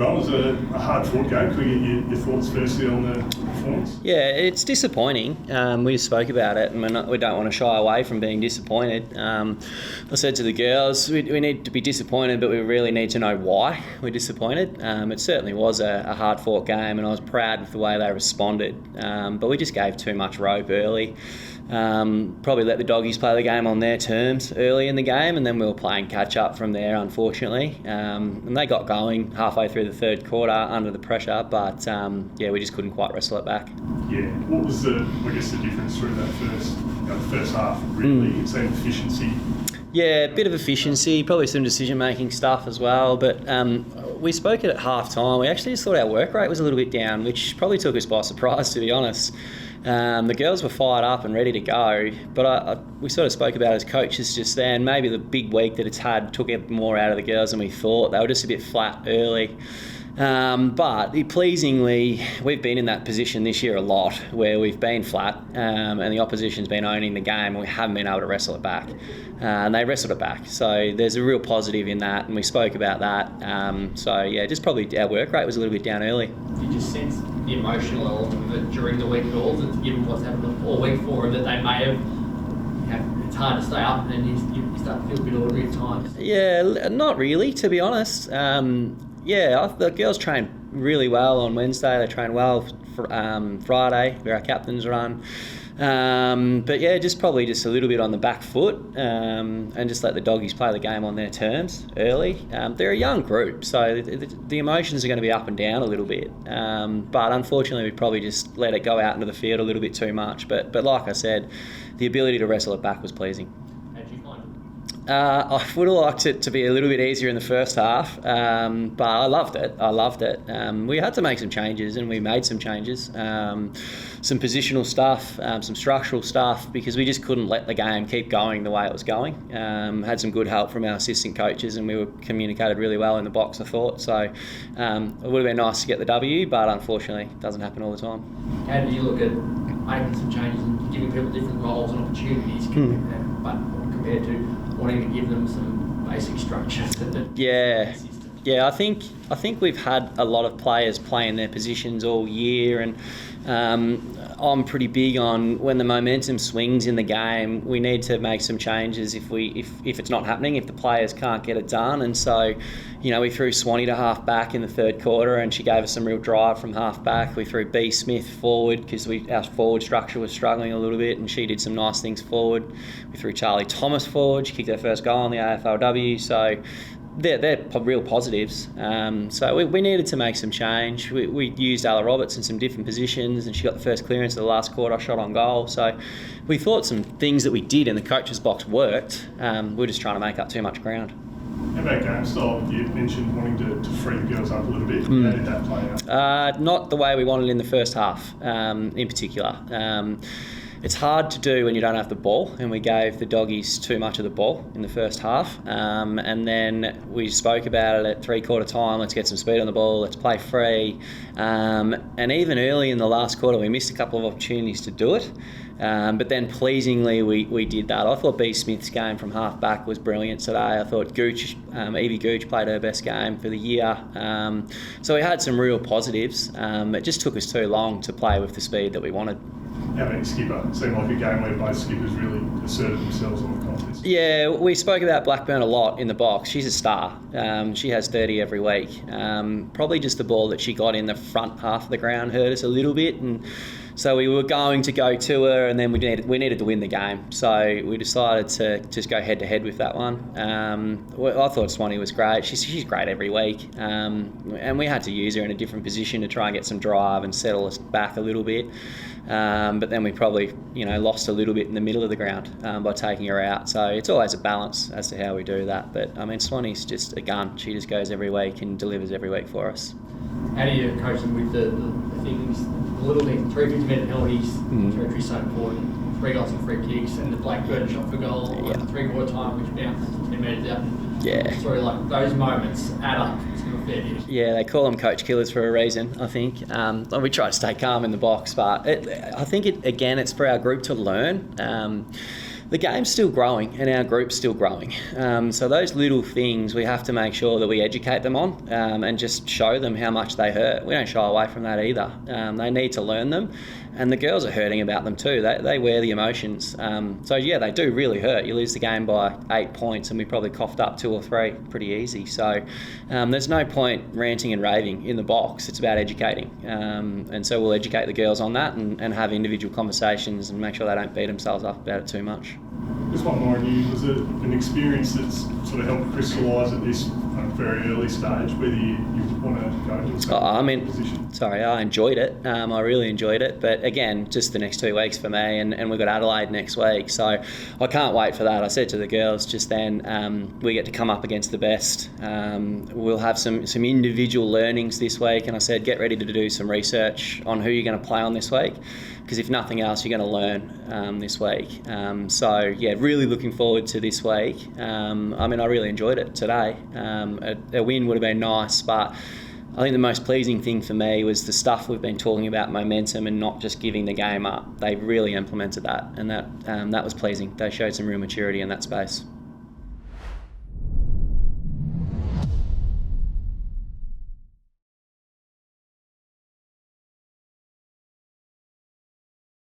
Well, it was a hard-fought game. Could we get your thoughts firstly on the performance? Yeah, it's disappointing. We spoke about it, and we don't want to shy away from being disappointed. I said to the girls, we need to be disappointed, but we really need to know why we're disappointed. It certainly was a hard-fought game, and I was proud with the way they responded. But we just gave too much rope early. Probably let the doggies play the game on their terms early in the game, and then we were playing catch up from there, unfortunately. And they got going halfway through the third quarter under the pressure, but we just couldn't quite wrestle it back. Yeah, what was the difference through that first half? Really, it seemed efficiency. Yeah, a bit of efficiency, probably some decision-making stuff as well. But we spoke at half-time. We actually just thought our work rate was a little bit down, which probably took us by surprise, to be honest. The girls were fired up and ready to go, but we sort of spoke about it as coaches just then. Maybe the big week that it's had took more out of the girls than we thought. They were just a bit flat early. But pleasingly, we've been in that position this year a lot, where we've been flat and the opposition's been owning the game and we haven't been able to wrestle it back. And they wrestled it back. So there's a real positive in that, and we spoke about that. Just probably our work rate was a little bit down early. Did you sense the emotional element of it during the week at all, that given what's happened all week for them, that they may have, it's hard to stay up and you start to feel a bit ordinary at times? Yeah, not really, to be honest. The girls trained really well on Wednesday. They trained well Friday, where our captains run. Just probably just a little bit on the back foot and just let the doggies play the game on their terms early. They're a young group, so the emotions are going to be up and down a little bit. But unfortunately, we probably just let it go out into the field a little bit too much. But like I said, the ability to wrestle it back was pleasing. How did you find it? I would have liked it to be a little bit easier in the first half, but I loved it. We had to make some changes, and we made some changes. Some positional stuff, some structural stuff, because we just couldn't let the game keep going the way it was going. Had some good help from our assistant coaches, and we were communicated really well in the box, I thought. So it would have been nice to get the W, but unfortunately it doesn't happen all the time. How do you look at making some changes and giving people different roles and opportunities but compared to wanting to give them some basic structure? Yeah, I think we've had a lot of players playing their positions all year, and I'm pretty big on when the momentum swings in the game, we need to make some changes if it's not happening, if the players can't get it done. And so, we threw Swanee to half back in the third quarter, and she gave us some real drive from half back. We threw B Smith forward because our forward structure was struggling a little bit, and she did some nice things forward. We threw Charlie Thomas forward. She kicked her first goal in the AFLW. So they're real positives. So we needed to make some change. We used Ella Roberts in some different positions, and she got the first clearance of the last quarter shot on goal. So we thought some things that we did in the coach's box worked. We're just trying to make up too much ground. How about game style? You mentioned wanting to free the girls up a little bit. How did that play out? Not the way we wanted in the first half, in particular. It's hard to do when you don't have the ball, and we gave the doggies too much of the ball in the first half. And then we spoke about it at three-quarter time, let's get some speed on the ball, let's play free. And even early in the last quarter, we missed a couple of opportunities to do it. But then pleasingly, we did that. I thought B Smith's game from half back was brilliant today. I thought Evie Gooch played her best game for the year. So we had some real positives. It just took us too long to play with the speed that we wanted. How about your skipper? It seemed like a game where both skippers really asserted themselves on the contest. Yeah, we spoke about Blackburn a lot in the box. She's a star. She has 30 every week. Probably just the ball that she got in the front half of the ground hurt us a little bit, and so we were going to go to her, and then we needed to win the game. So we decided to just go head-to-head with that one. I thought Swanee was great. She's great every week. And we had to use her in a different position to try and get some drive and settle us back a little bit. But then we probably, lost a little bit in the middle of the ground by taking her out. So it's always a balance as to how we do that. But, Swanee's just a gun. She just goes every week and delivers every week for us. How do you coach them with the things, the little things, 3 50-metre penalties, territory's so important, 3 goals and 3 kicks, and the Blackburn shot for goal at 3/4 time, which bounced 10 metres out. Yeah. Sort of like those moments add up to a fair bit. Yeah, they call them coach killers for a reason, I think. We try to stay calm in the box, but I think, it's for our group to learn. The game's still growing and our group's still growing. So those little things we have to make sure that we educate them on and just show them how much they hurt. We don't shy away from that either. They need to learn them, and the girls are hurting about them too. They wear the emotions. So yeah, they do really hurt. You lose the game by 8 points and we probably coughed up 2 or 3 pretty easy. So there's no point ranting and raving in the box. It's about educating. And so we'll educate the girls on that and have individual conversations and make sure they don't beat themselves up about it too much. Just one more on you. Was it an experience that's sort of helped crystallise at this very early stage whether you want to go into the same position? Sorry, I enjoyed it. I really enjoyed it. But again, just the next 2 weeks for me, and we've got Adelaide next week. So I can't wait for that. I said to the girls just then, we get to come up against the best. We'll have some individual learnings this week, and I said, get ready to do some research on who you're going to play on this week, because if nothing else, you're going to learn this week. So yeah, really looking forward to this week. I really enjoyed it today. A win would have been nice, but I think the most pleasing thing for me was the stuff we've been talking about, momentum and not just giving the game up. They really implemented that, and that was pleasing. They showed some real maturity in that space.